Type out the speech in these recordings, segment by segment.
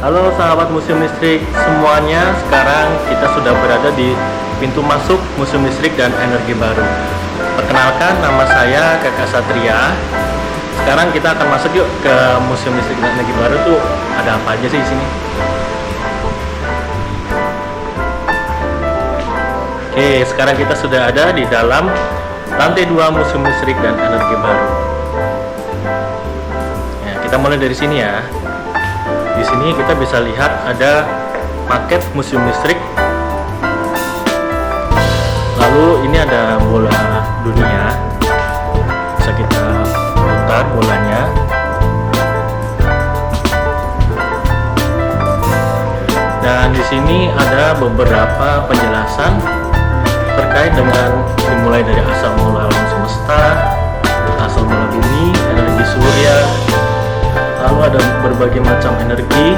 Halo sahabat Museum Listrik semuanya, sekarang kita sudah berada di pintu masuk Museum Listrik dan Energi Baru. Perkenalkan, nama saya Kakak Satria. Sekarang kita akan masuk yuk ke Museum Listrik dan Energi Baru. Tuh ada apa aja sih di sini? Oke, sekarang kita sudah ada di dalam lantai 2 Museum Listrik dan Energi Baru. Ya, kita mulai dari sini ya. Di sini kita bisa lihat ada maket museum listrik. Lalu ini ada bola dunia, bisa kita putar bolanya. Dan di sini ada beberapa penjelasan terkait dengan dimulai dari asal mula alam semesta, asal mula bumi, energi surya. Lalu ada berbagai macam energi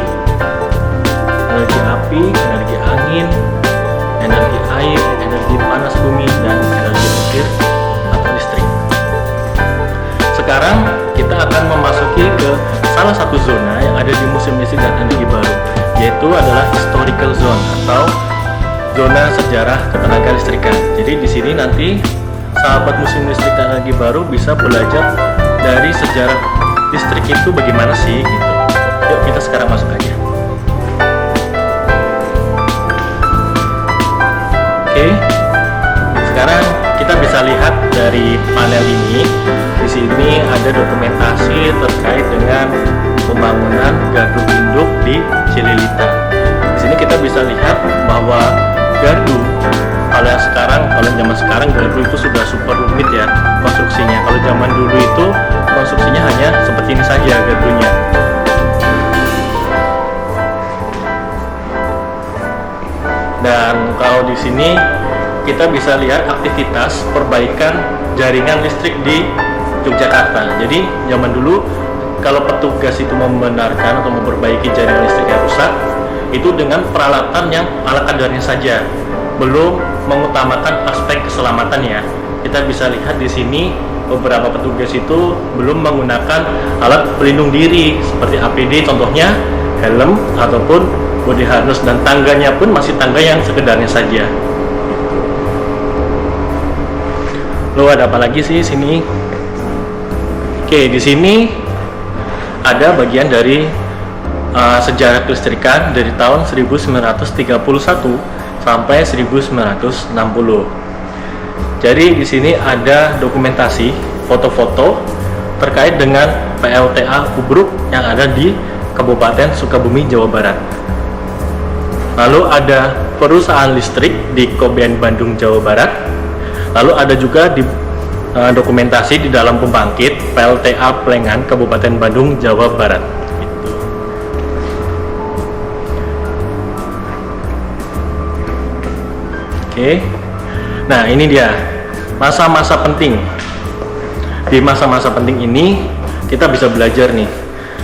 api, energi angin, energi air, energi panas bumi, dan energi nuklir atau listrik. Sekarang kita akan memasuki ke salah satu zona yang ada di Museum Listrik dan Energi Baru, yaitu adalah historical zone atau zona sejarah ketenaga listrikan. Jadi di sini nanti sahabat Museum Listrik dan Energi Baru bisa belajar dari sejarah listrik itu bagaimana sih gitu. Yuk kita sekarang masuk aja. Oke, sekarang kita bisa lihat dari panel ini. Di sini ada dokumentasi terkait dengan pembangunan gardu induk di Cililitan. Di sini kita bisa lihat bahwa gardu kalau zaman sekarang gardu itu sudah super rumit ya konstruksinya. Kalau zaman dulu itu konstruksinya hanya seperti ini saja gardunya. Dan kalau di sini kita bisa lihat aktivitas perbaikan jaringan listrik di Yogyakarta. Jadi zaman dulu kalau petugas itu membenarkan atau memperbaiki jaringan listrik yang rusak, itu dengan peralatan yang ala kadarnya saja, belum mengutamakan aspek keselamatan ya. Kita bisa lihat di sini beberapa petugas itu belum menggunakan alat pelindung diri seperti APD, contohnya helm ataupun body harness, dan tangganya pun masih tangga yang sekedarnya saja. Lalu ada apa lagi sih sini? Oke, di sini ada bagian dari sejarah kelistrikan dari tahun 1931 sampai 1960. Jadi di sini ada dokumentasi foto-foto terkait dengan PLTA Kubruk yang ada di Kabupaten Sukabumi, Jawa Barat. Lalu ada perusahaan listrik di Koben, Bandung, Jawa Barat. Lalu ada juga di dokumentasi di dalam pembangkit PLTA Plengan, Kabupaten Bandung, Jawa Barat. Oke, nah ini dia masa-masa penting. Di masa-masa penting ini kita bisa belajar nih.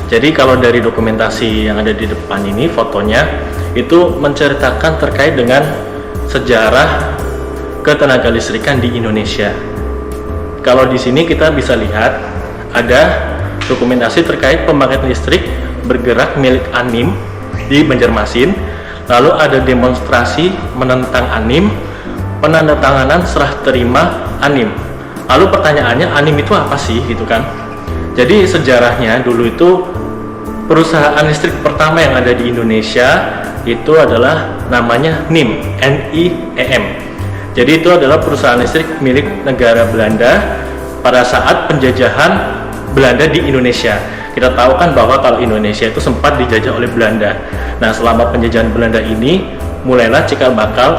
Jadi kalau dari dokumentasi yang ada di depan ini fotonya itu menceritakan terkait dengan sejarah ketenaga listrikan di Indonesia. Kalau di sini kita bisa lihat ada dokumentasi terkait pembangkit listrik bergerak milik ANIM di Banjarmasin. Lalu ada demonstrasi menentang ANIM, penandatanganan serah terima ANIM. Lalu pertanyaannya, ANIM itu apa sih gitu kan? Jadi sejarahnya dulu itu perusahaan listrik pertama yang ada di Indonesia itu adalah namanya NIM, NIEM. Jadi itu adalah perusahaan listrik milik negara Belanda pada saat penjajahan Belanda di Indonesia. Kita tahu kan bahwa kalau Indonesia itu sempat dijajah oleh Belanda. Nah, selama penjajahan Belanda ini mulailah cikal bakal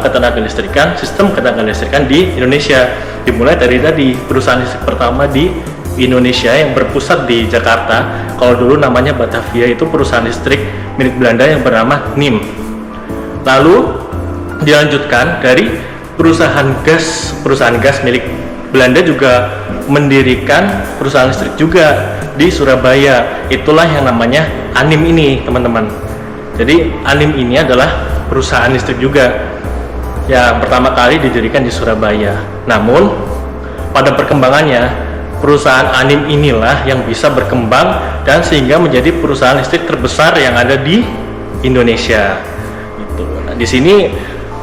sistem ketenaga listrikan di Indonesia. Dimulai dari tadi perusahaan listrik pertama di Indonesia yang berpusat di Jakarta. Kalau dulu namanya Batavia, itu perusahaan listrik milik Belanda yang bernama NIM. Lalu dilanjutkan dari perusahaan gas milik Belanda juga mendirikan perusahaan listrik juga di Surabaya. Itulah yang namanya ANIM ini, teman-teman. Jadi ANIM ini adalah perusahaan listrik juga yang pertama kali didirikan di Surabaya. Namun pada perkembangannya perusahaan ANIM inilah yang bisa berkembang dan sehingga menjadi perusahaan listrik terbesar yang ada di Indonesia. Gitu. Nah, di sini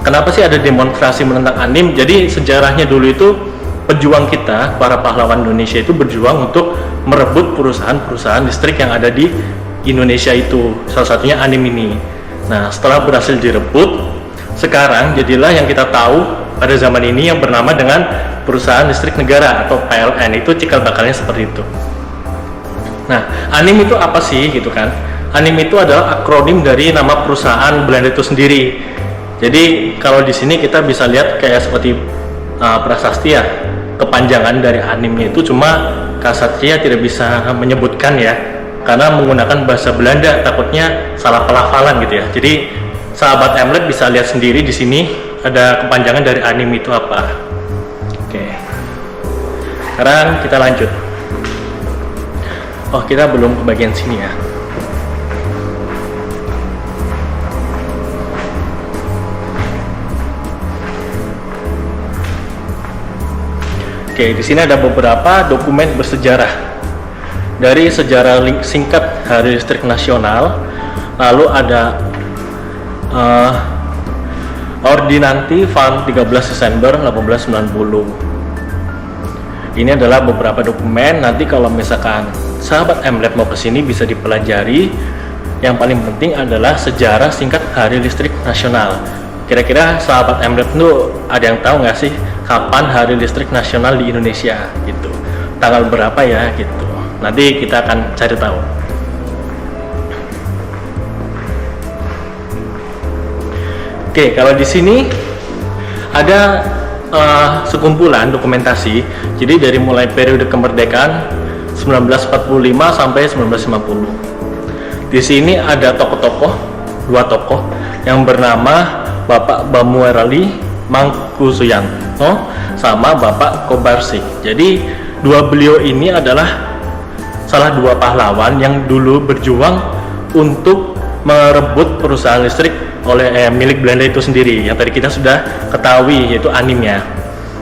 kenapa sih ada demonstrasi menentang ANIM? Jadi sejarahnya dulu itu pejuang kita, para pahlawan Indonesia itu berjuang untuk merebut perusahaan-perusahaan listrik yang ada di Indonesia itu, salah satunya ANIM ini. Nah, setelah berhasil direbut, sekarang jadilah yang kita tahu pada zaman ini yang bernama dengan Perusahaan Listrik Negara atau PLN. Itu cikal bakalnya seperti itu. Nah, ANIM itu apa sih gitu kan? ANIM itu adalah akronim dari nama perusahaan Belanda itu sendiri. Jadi kalau di sini kita bisa lihat kayak seperti prasasti ya, kepanjangan dari ANIM itu, cuma Kak Satria tidak bisa menyebutkan ya, karena menggunakan bahasa Belanda, takutnya salah pelafalan gitu ya. Jadi sahabat Emlet bisa lihat sendiri di sini ada kepanjangan dari ANIM itu apa. Oke. Sekarang kita lanjut. Oh, kita belum ke bagian sini ya. Oke, di sini ada beberapa dokumen bersejarah. Dari sejarah singkat Hari Listrik Nasional, lalu ada Ordinanti van 13 Desember 1890. Ini adalah beberapa dokumen. Nanti kalau misalkan sahabat Emlet mau kesini bisa dipelajari. Yang paling penting adalah sejarah singkat Hari Listrik Nasional. Kira-kira sahabat Emlet itu ada yang tahu nggak sih kapan Hari Listrik Nasional di Indonesia gitu? Tanggal berapa ya gitu? Nanti kita akan cari tahu. Oke, kalau di sini ada sekumpulan dokumentasi. Jadi dari mulai periode kemerdekaan 1945 sampai 1950. Di sini ada dua tokoh yang bernama Bapak Bamuerali Mangkusuyanto sama Bapak Kobarsi. Jadi dua beliau ini adalah salah dua pahlawan yang dulu berjuang untuk merebut perusahaan listrik milik Belanda itu sendiri yang tadi kita sudah ketahui, yaitu ANIM ya.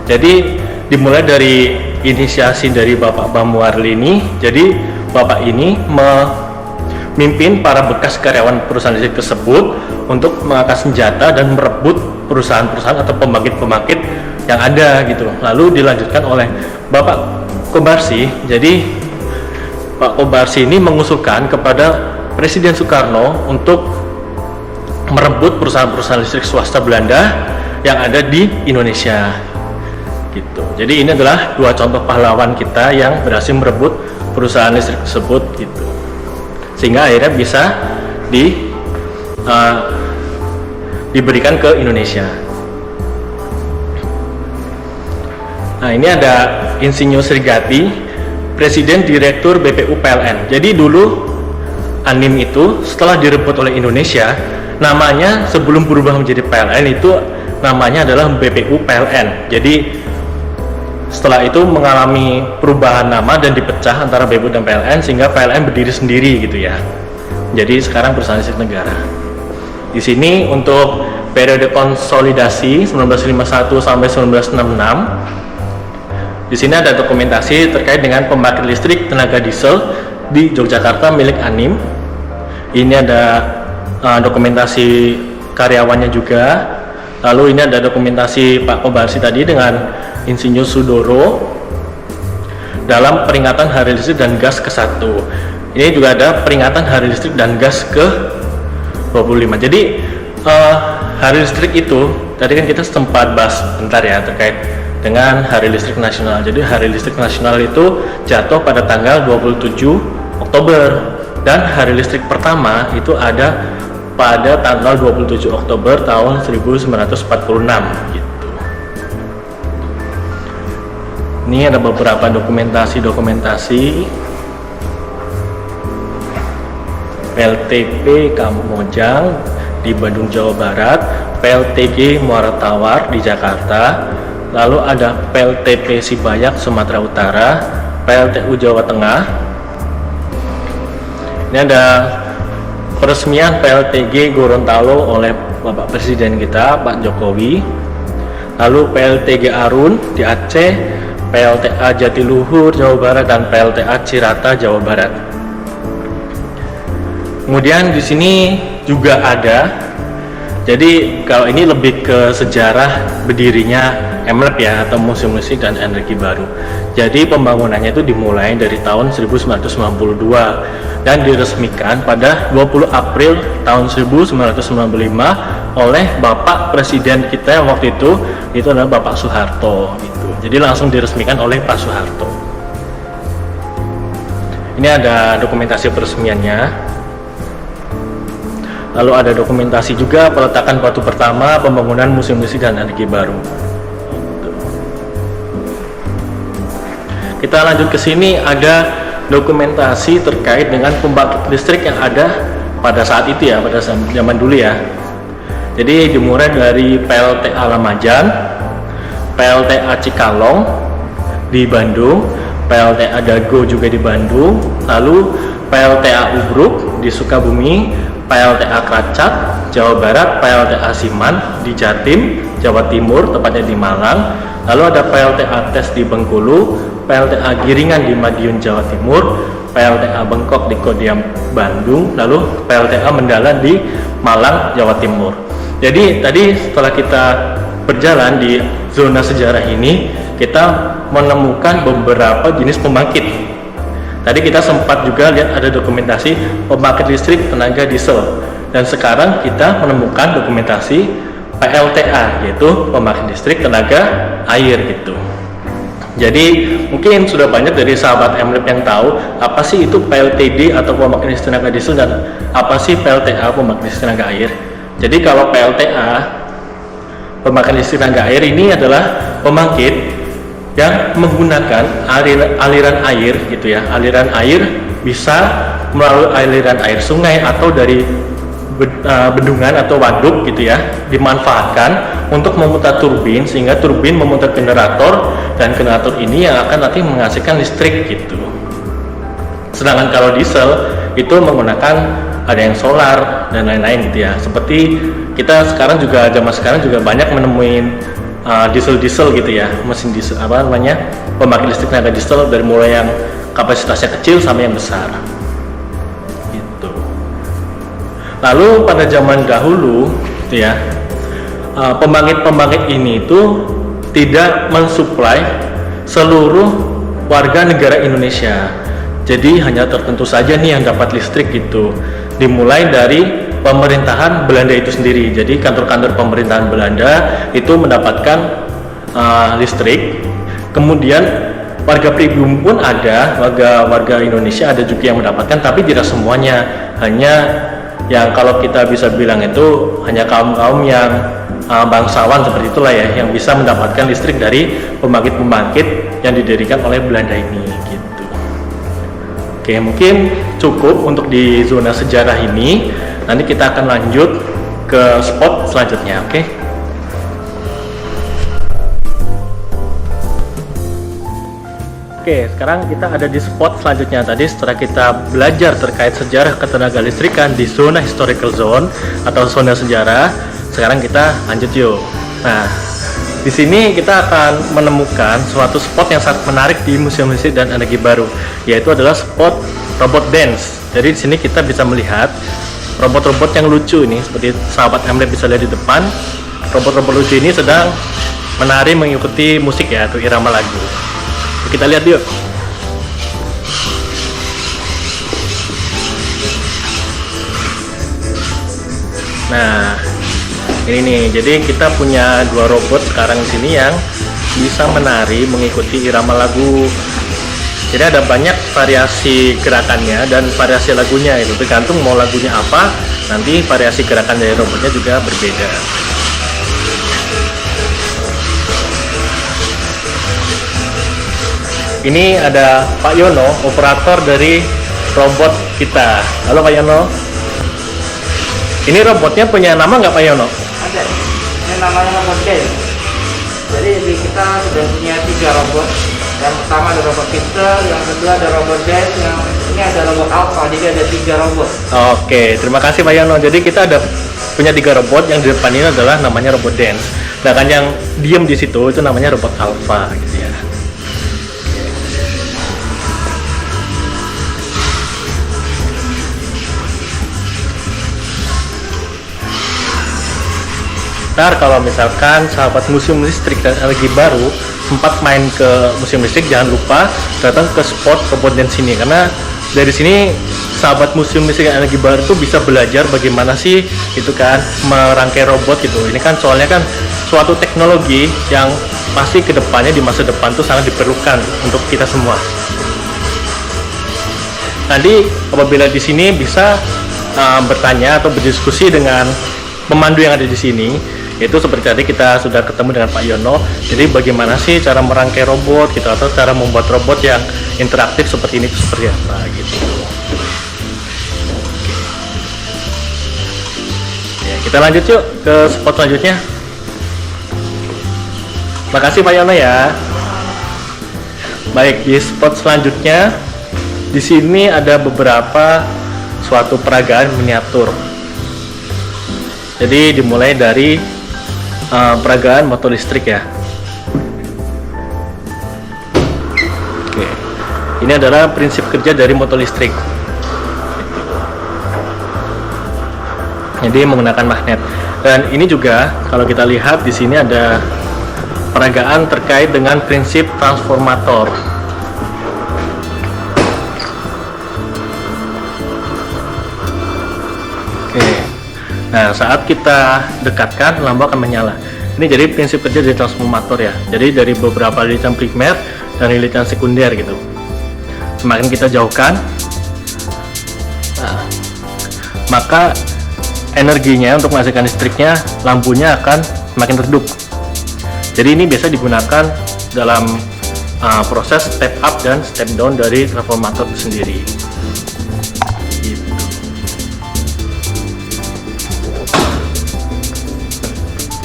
Jadi dimulai dari inisiasi dari Bapak Bamuarli ini. Jadi Bapak ini memimpin para bekas karyawan perusahaan listrik tersebut untuk mengangkat senjata dan merebut perusahaan-perusahaan atau pembangkit-pembangkit yang ada gitu. Lalu dilanjutkan oleh Bapak Kobarsi. Jadi Pak Kobarsi ini mengusulkan kepada Presiden Soekarno untuk merebut perusahaan-perusahaan listrik swasta Belanda yang ada di Indonesia gitu. Jadi ini adalah dua contoh pahlawan kita yang berhasil merebut perusahaan listrik tersebut gitu, sehingga akhirnya bisa diberikan ke Indonesia. Nah, ini ada Insinyur Srigati, Presiden Direktur BPU PLN. Jadi dulu ANIM itu setelah direbut oleh Indonesia, namanya sebelum berubah menjadi PLN itu namanya adalah BPU PLN. Jadi setelah itu mengalami perubahan nama dan dipecah antara BPU dan PLN sehingga PLN berdiri sendiri gitu ya. Jadi sekarang perusahaan listrik negara. Di sini untuk periode konsolidasi 1951 sampai 1966. Di sini ada dokumentasi terkait dengan pembangkit listrik tenaga diesel di Yogyakarta milik ANIM. Ini ada dokumentasi karyawannya juga. Lalu ini ada dokumentasi Pak Kobarsi tadi dengan Insinyur Sudoro dalam peringatan Hari Listrik dan Gas ke-1. Ini juga ada peringatan Hari Listrik dan Gas ke-25. Jadi Hari Listrik itu tadi kan kita sempat bahas bentar ya terkait dengan Hari Listrik Nasional. Jadi Hari Listrik Nasional itu jatuh pada tanggal 27 Oktober dan Hari Listrik pertama itu ada pada tanggal 27 Oktober tahun 1946 gitu. Ini ada beberapa dokumentasi PLTP Kamojang di Bandung, Jawa Barat, PLTG Muara Tawar di Jakarta, lalu ada PLTP Sibayak Sumatera Utara, PLTU Jawa Tengah. Ini ada peresmian PLTG Gorontalo oleh Bapak Presiden kita Pak Jokowi, lalu PLTG Arun di Aceh, PLTA Jatiluhur Jawa Barat, dan PLTA Cirata Jawa Barat. Kemudian di sini juga ada. Jadi kalau ini lebih ke sejarah berdirinya MLab ya, atau Museum Listrik dan Energi Baru. Jadi pembangunannya itu dimulai dari tahun 1992 dan diresmikan pada 20 April tahun 1995 oleh Bapak Presiden kita yang waktu itu adalah Bapak Soeharto gitu. Jadi langsung diresmikan oleh Pak Soeharto. Ini ada dokumentasi peresmiannya. Lalu ada dokumentasi juga peletakan batu pertama pembangunan Museum Listrik dan Energi Baru. Kita lanjut ke sini, ada dokumentasi terkait dengan pembangkit listrik yang ada pada saat itu ya, pada zaman dulu ya. Jadi dimulai dari PLTA Lamajan, PLTA Cikalong di Bandung, PLTA Dago juga di Bandung, lalu PLTA Ubruk di Sukabumi, PLTA Keracak, Jawa Barat, PLTA Siman di Jatim, Jawa Timur, tepatnya di Malang, lalu ada PLTA Tes di Bengkulu, PLTA Giringan di Madiun, Jawa Timur, PLTA Bengkok di Kodiam, Bandung, lalu PLTA Mendalan di Malang, Jawa Timur. Jadi tadi setelah kita berjalan di zona sejarah ini, kita menemukan beberapa jenis pembangkit. Tadi kita sempat juga lihat ada dokumentasi pembangkit listrik tenaga diesel, dan sekarang kita menemukan dokumentasi PLTA, yaitu pembangkit listrik tenaga air gitu. Jadi mungkin sudah banyak dari sahabat MLab yang tahu apa sih itu PLTD atau pembangkit listrik tenaga diesel, dan apa sih PLTA pembangkit listrik tenaga air. Jadi kalau PLTA pembangkit listrik tenaga air ini adalah pembangkit yang menggunakan aliran air gitu ya. Aliran air bisa melalui aliran air sungai atau dari bendungan atau waduk gitu ya, dimanfaatkan untuk memutar turbin, sehingga turbin memutar generator, dan generator ini yang akan nanti menghasilkan listrik gitu. Sedangkan kalau diesel itu menggunakan ada yang solar dan lain-lain gitu ya. Seperti kita sekarang juga, zaman sekarang juga banyak menemuin diesel gitu ya, mesin diesel pembangkit listrik tenaga diesel, dari mulai yang kapasitasnya kecil sampai yang besar gitu. Lalu pada zaman dahulu gitu ya, pembangkit ini itu tidak mensuplai seluruh warga negara Indonesia. Jadi hanya tertentu saja nih yang dapat listrik gitu. Dimulai dari pemerintahan Belanda itu sendiri. Jadi kantor-kantor pemerintahan Belanda itu mendapatkan listrik. Kemudian warga pribumi pun ada, warga Indonesia ada juga yang mendapatkan, tapi tidak semuanya. Hanya yang kalau kita bisa bilang itu hanya kaum-kaum yang bangsawan seperti itulah ya, yang bisa mendapatkan listrik dari pembangkit-pembangkit yang didirikan oleh Belanda ini gitu. Oke, mungkin cukup untuk di zona sejarah ini. Nanti kita akan lanjut ke spot selanjutnya, oke? Oke, sekarang kita ada di spot selanjutnya. Tadi setelah kita belajar terkait sejarah ketenaga listrikan di zona historical zone atau zona sejarah, sekarang kita lanjut yuk. Nah, di sini kita akan menemukan suatu spot yang sangat menarik di Museum Listrik dan Energi Baru, yaitu adalah spot robot dance. Jadi di sini kita bisa melihat robot-robot yang lucu ini, seperti sahabat MLab bisa lihat di depan. Robot-robot lucu ini sedang menari mengikuti musik ya, atau irama lagu. Kita lihat yuk. Nah, ini nih. Jadi kita punya dua robot sekarang di sini yang bisa menari mengikuti irama lagu. Jadi ada banyak variasi gerakannya dan variasi lagunya, itu tergantung mau lagunya apa, nanti variasi gerakan dari robotnya juga berbeda. Ini ada Pak Yono, operator dari robot kita. Halo Pak Yono. Ini robotnya punya nama nggak Pak Yono? Ada. Ini namanya robot dance. Jadi di kita sudah punya 3 robot. Yang pertama ada robot pinter, yang kedua ada robot dance, yang ini ada robot alpha, jadi ada 3 robot. Oke, terima kasih Pak Yono. Jadi kita ada punya 3 robot, yang di depan ini adalah namanya robot dance. Sedangkan yang diem di situ itu namanya robot alpha gitu ya. Ntar kalau misalkan sahabat Museum Listrik dan Energi Baru sempat main ke Museum Listrik, jangan lupa datang ke spot robot dance ini, karena dari sini sahabat Museum Listrik dan Energi Baru itu bisa belajar bagaimana sih itu kan merangkai robot gitu. Ini kan soalnya kan suatu teknologi yang pasti kedepannya di masa depan tuh sangat diperlukan untuk kita semua. Nanti apabila di sini bisa bertanya atau berdiskusi dengan pemandu yang ada di sini, itu seperti tadi kita sudah ketemu dengan Pak Yono. Jadi bagaimana sih cara merangkai robot gitu, atau cara membuat robot yang interaktif seperti ini itu seperti apa gitu. Ya, kita lanjut yuk ke spot selanjutnya. Makasih Pak Yono ya. Baik, di spot selanjutnya di sini ada beberapa suatu peragaan miniatur. Jadi dimulai dari peragaan motor listrik ya. Oke. Ini adalah prinsip kerja dari motor listrik. Jadi menggunakan magnet. Dan ini juga kalau kita lihat di sini ada peragaan terkait dengan prinsip transformator. Oke. Nah, saat kita dekatkan, lampu akan menyala. Ini jadi prinsip kerja dari transformator ya. Jadi dari beberapa lilitan primer dan lilitan sekunder gitu. Semakin kita jauhkan, nah, maka energinya untuk menghasilkan listriknya, lampunya akan semakin redup. Jadi ini biasa digunakan dalam proses step up dan step down dari transformator itu sendiri.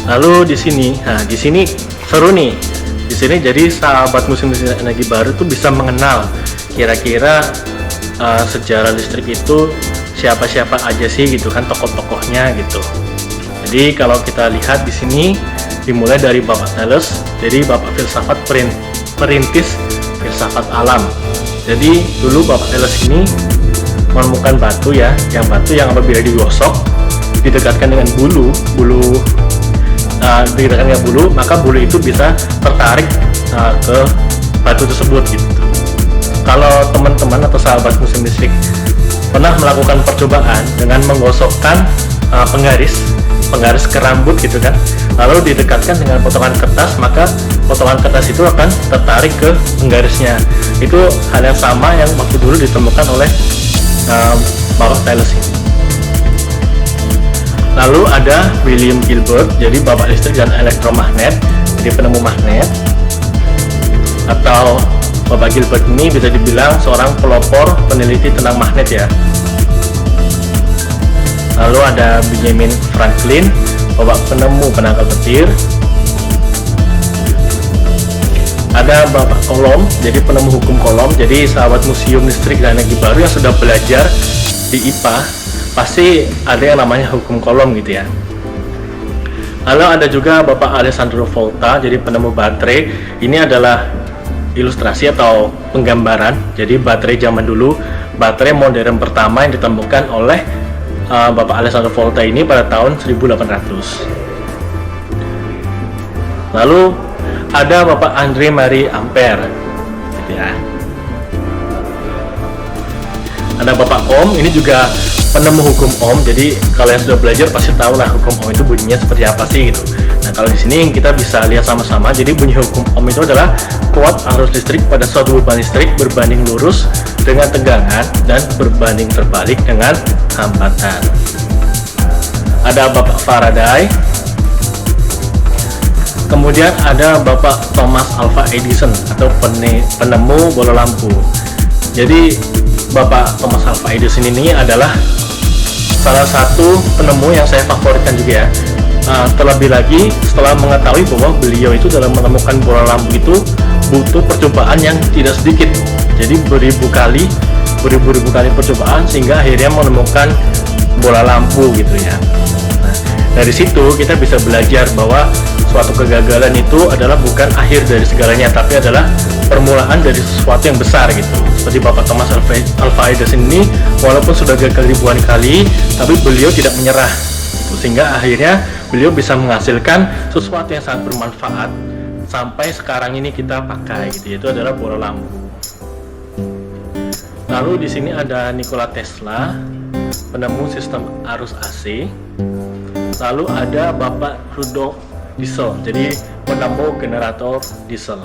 Lalu di sini seru nih. Di sini jadi sahabat Museum Listrik Energi Baru itu bisa mengenal kira-kira sejarah listrik itu siapa-siapa aja sih gitu kan, tokoh-tokohnya gitu. Jadi kalau kita lihat di sini dimulai dari Bapak Thales, jadi Bapak filsafat perintis filsafat alam. Jadi dulu Bapak Thales ini menemukan batu ya, yang apabila digosok didekatkan dengan bulu, maka bulu itu bisa tertarik ke batu tersebut gitu. Kalau teman-teman atau sahabat Museum Listrik pernah melakukan percobaan dengan menggosokkan penggaris ke rambut gitu kan, lalu didekatkan dengan potongan kertas, maka potongan kertas itu akan tertarik ke penggarisnya. Itu hal yang sama yang waktu dulu ditemukan oleh Bapak Thales ini. Lalu ada William Gilbert, jadi bapak listrik dan elektromagnet, jadi penemu magnet. Atau Bapak Gilbert ini bisa dibilang seorang pelopor peneliti tentang magnet ya. Lalu ada Benjamin Franklin, bapak penemu penangkal petir. Ada Bapak Coulomb, jadi penemu hukum Coulomb. Jadi sahabat Museum Listrik dan Energi Baru yang sudah belajar di IPA pasti ada yang namanya hukum Coulomb gitu ya. Lalu ada juga Bapak Alessandro Volta, jadi penemu baterai. Ini adalah ilustrasi atau penggambaran. Jadi baterai zaman dulu, baterai modern pertama yang ditemukan oleh Bapak Alessandro Volta ini pada tahun 1800. Lalu ada Bapak André Marie Ampère gitu ya. Ada Bapak Ohm, ini juga penemu hukum Ohm. Jadi kalau yang sudah belajar pasti tahu lah hukum Ohm itu bunyinya seperti apa sih gitu. Nah, kalau di sini kita bisa lihat sama-sama. Jadi bunyi hukum Ohm itu adalah kuat arus listrik pada suatu beban listrik berbanding lurus dengan tegangan dan berbanding terbalik dengan hambatan. Ada Bapak Faraday. Kemudian ada Bapak Thomas Alva Edison atau penemu bola lampu. Jadi Bapak Thomas Alva Edison ini adalah salah satu penemu yang saya favoritkan juga ya. Terlebih lagi setelah mengetahui bahwa beliau itu dalam menemukan bola lampu itu butuh percobaan yang tidak sedikit. Jadi beribu-ribu kali percobaan sehingga akhirnya menemukan bola lampu gitu ya. Nah, dari situ kita bisa belajar bahwa suatu kegagalan itu adalah bukan akhir dari segalanya, tapi adalah permulaan dari sesuatu yang besar gitu. Seperti Bapak Thomas Alva Edison ini, walaupun sudah gagal ribuan kali, tapi beliau tidak menyerah. sehingga akhirnya beliau bisa menghasilkan sesuatu yang sangat bermanfaat sampai sekarang ini kita pakai gitu, yaitu adalah bola lampu. Lalu di sini ada Nikola Tesla, penemu sistem arus AC. Lalu ada Bapak Rudolf Diesel, jadi penemu generator diesel.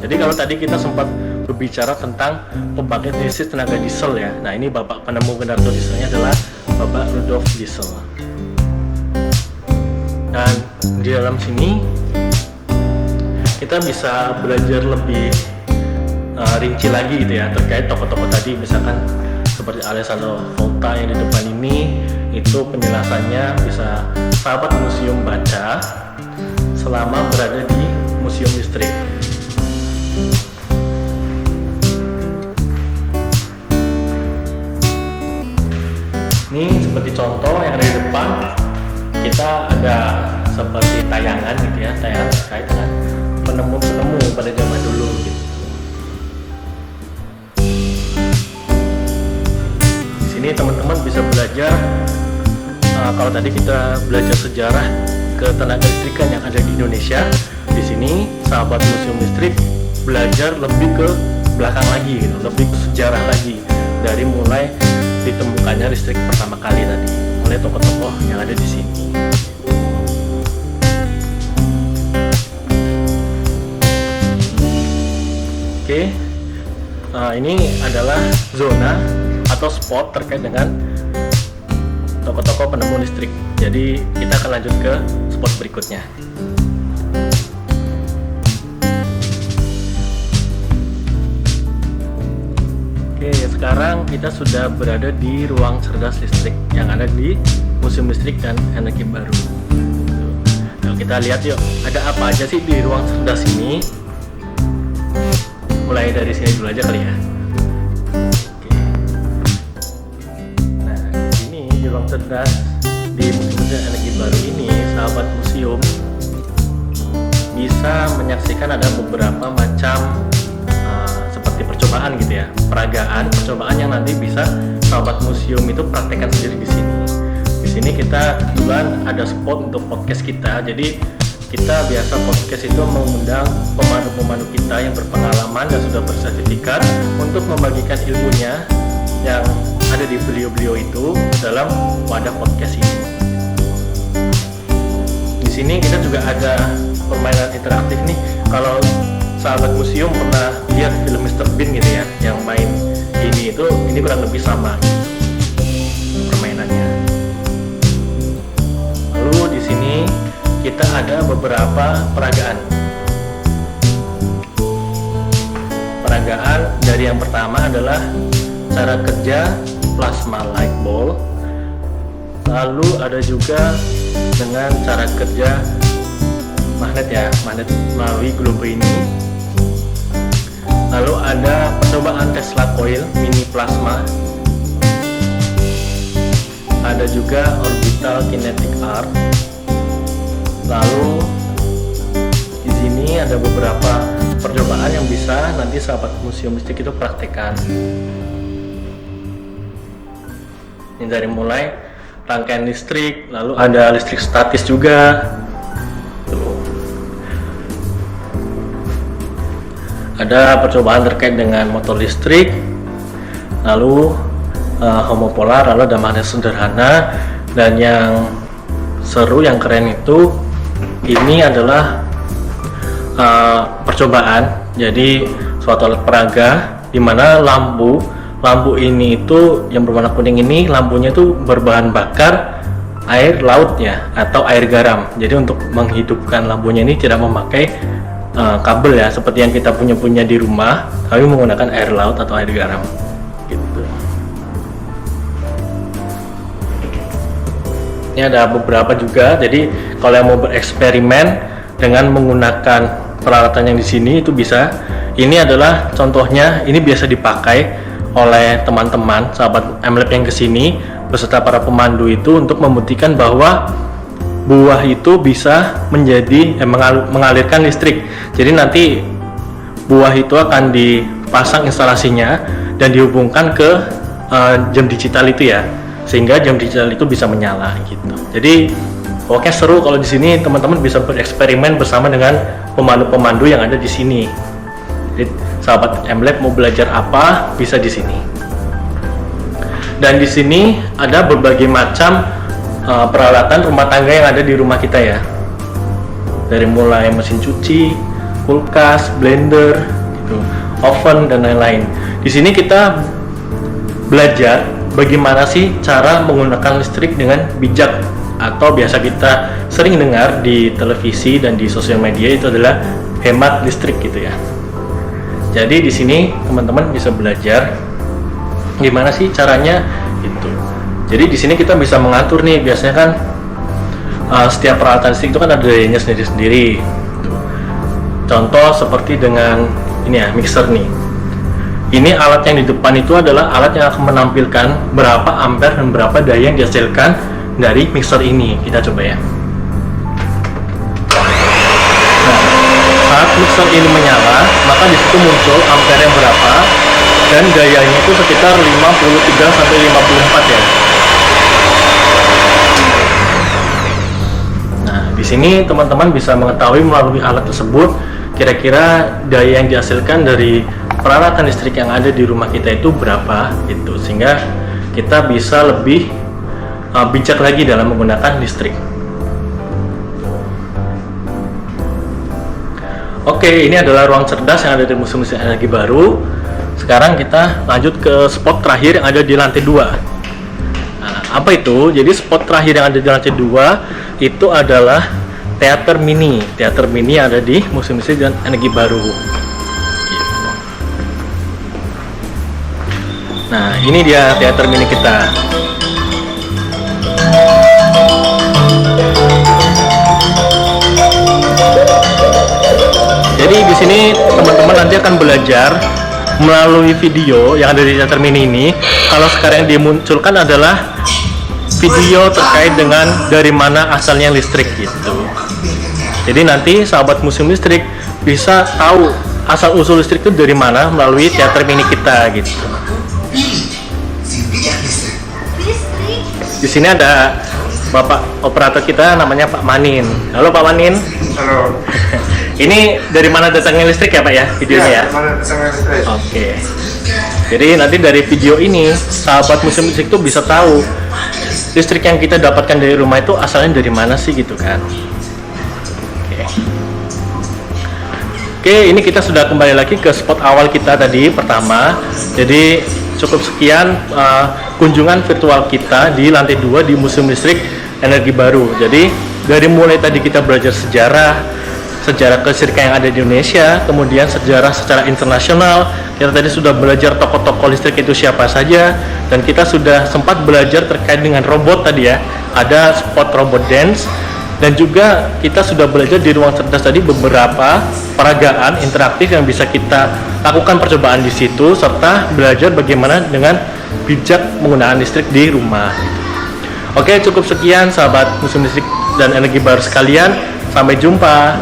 Jadi kalau tadi kita sempat berbicara tentang pembangkit listrik tenaga diesel ya. Nah, ini Bapak penemu generator dieselnya adalah Bapak Rudolf Diesel. Dan di dalam sini kita bisa belajar lebih rinci lagi gitu ya terkait tokoh-tokoh tadi, misalkan seperti Alessandro Volta yang di depan ini, itu penjelasannya bisa sahabat museum baca selama berada di museum listrik. Ini seperti contoh yang ada di depan, kita ada seperti tayangan gitu ya, tayangan terkait dengan penemu-penemu pada zaman dulu gitu. Di sini teman-teman bisa belajar, kalau tadi kita belajar sejarah ketenaga listrikan yang ada di Indonesia, di sini sahabat museum listrik belajar lebih ke belakang lagi gitu, lebih ke sejarah lagi, dari mulai ditemukannya listrik pertama kali tadi oleh tokoh-tokoh yang ada di sini. Oke, ini adalah zona atau spot terkait dengan tokoh-tokoh penemu listrik. Jadi kita akan lanjut ke spot berikutnya. Oke, sekarang kita sudah berada di ruang cerdas listrik yang ada di Museum Listrik dan Energi Baru. Nah, kita lihat yuk, ada apa aja sih di ruang cerdas ini? Mulai dari sini dulu aja kali ya. Oke. Nah, ini di ruang cerdas di Museum Listrik dan Energi Baru ini, sahabat museum bisa menyaksikan ada beberapa macam seperti percobaan gitu ya, percobaan yang nanti bisa sahabat museum itu praktekkan sendiri di sini. Di sini kita kebetulan ada spot untuk podcast kita, jadi kita biasa podcast itu mengundang pemandu-pemandu kita yang berpengalaman dan sudah bersertifikat untuk membagikan ilmunya yang ada di beliau-beliau itu dalam wadah podcast ini. Di sini kita juga ada permainan interaktif nih. Kalau sahabat museum pernah lihat film Mr. Bean gitu ya, yang main ini kurang lebih sama permainannya. Lalu di sini kita ada beberapa peragaan. Peragaan dari yang pertama adalah cara kerja plasma light bulb. Lalu ada juga dengan cara kerja magnet ya, magnet melalui globe ini. Lalu ada percobaan Tesla coil mini plasma. Ada juga orbital kinetic arc. Lalu di sini ada beberapa percobaan yang bisa nanti sahabat museum listrik itu praktekkan. Ini dari mulai rangkaian listrik, lalu ada listrik statis juga. Ada percobaan terkait dengan motor listrik, lalu homopolar, lalu ada magnet sederhana, dan yang seru, yang keren itu ini adalah percobaan. Jadi suatu alat peraga di mana lampu ini itu yang berwarna kuning ini, lampunya itu berbahan bakar air laut ya, atau air garam. Jadi untuk menghidupkan lampunya ini tidak memakai kabel ya, seperti yang kita punya di rumah, kami menggunakan air laut atau air garam gitu. Ini ada beberapa juga, jadi kalau yang mau bereksperimen dengan menggunakan peralatan yang di sini itu bisa. Ini adalah contohnya, ini biasa dipakai oleh teman-teman sahabat MLab yang kesini beserta para pemandu itu untuk membuktikan bahwa buah itu bisa mengalirkan listrik. Jadi nanti buah itu akan dipasang instalasinya dan dihubungkan ke jam digital itu ya. sehingga jam digital itu bisa menyala gitu. Jadi pokoknya seru kalau di sini teman-teman bisa bereksperimen bersama dengan pemandu-pemandu yang ada di sini. Jadi sahabat MLab mau belajar apa bisa di sini. Dan di sini ada berbagai macam peralatan rumah tangga yang ada di rumah kita ya. Dari mulai mesin cuci, kulkas, blender, gitu, oven dan lain-lain. Di sini kita belajar bagaimana sih cara menggunakan listrik dengan bijak, atau biasa kita sering dengar di televisi dan di sosial media itu adalah hemat listrik gitu ya. Jadi di sini teman-teman bisa belajar gimana sih caranya gitu. Jadi di sini kita bisa mengatur nih, biasanya kan setiap peralatan listrik itu kan ada dayanya sendiri-sendiri. Contoh seperti dengan ini ya, mixer nih. Ini alat yang di depan itu adalah alat yang akan menampilkan berapa ampere dan berapa daya yang dihasilkan dari mixer ini. Kita coba ya. Nah, saat mixer ini menyala, maka di situ muncul ampere yang berapa dan dayanya itu sekitar 53 sampai 54 ya. Nah, di sini teman-teman bisa mengetahui melalui alat tersebut kira-kira daya yang dihasilkan dari peralatan listrik yang ada di rumah kita itu berapa gitu, sehingga kita bisa lebih bijak lagi dalam menggunakan listrik. Oke, ini adalah ruang cerdas yang ada di Museum Listrik Energi Baru. Sekarang kita lanjut ke spot terakhir yang ada di lantai 2. Nah, apa itu? Jadi spot terakhir yang ada di lantai 2 itu adalah teater mini. Teater mini yang ada di Museum Listrik dan Energi Baru. Gitu. Nah, ini dia teater mini kita. Jadi di sini teman-teman nanti akan belajar melalui video yang ada di teater mini ini. Kalau sekarang yang dimunculkan adalah video terkait dengan dari mana asalnya listrik gitu. Jadi nanti sahabat museum listrik bisa tahu asal usul listrik itu dari mana melalui teater mini kita gitu. Di sini ada Bapak operator kita namanya Pak Manin. Halo Pak Manin. Halo. Ini dari mana datangnya listrik ya Pak ya videonya ya? Dari mana datangnya listrik? Oke. Jadi nanti dari video ini sahabat museum listrik itu bisa tahu listrik yang kita dapatkan dari rumah itu asalnya dari mana sih gitu kan. Oke, ini kita sudah kembali lagi ke spot awal kita tadi pertama. Jadi cukup sekian kunjungan virtual kita di lantai 2 di Museum Listrik Energi Baru. Jadi dari mulai tadi kita belajar sejarah kelistrikan yang ada di Indonesia, kemudian sejarah secara internasional. Kita tadi sudah belajar tokoh-tokoh listrik itu siapa saja, dan kita sudah sempat belajar terkait dengan robot tadi ya. Ada spot robot dance, dan juga kita sudah belajar di ruang cerdas tadi beberapa peragaan interaktif yang bisa kita lakukan percobaan di situ, serta belajar bagaimana dengan bijak menggunakan listrik di rumah. Oke, cukup sekian sahabat Museum Listrik dan Energi Baru sekalian. Sampai jumpa.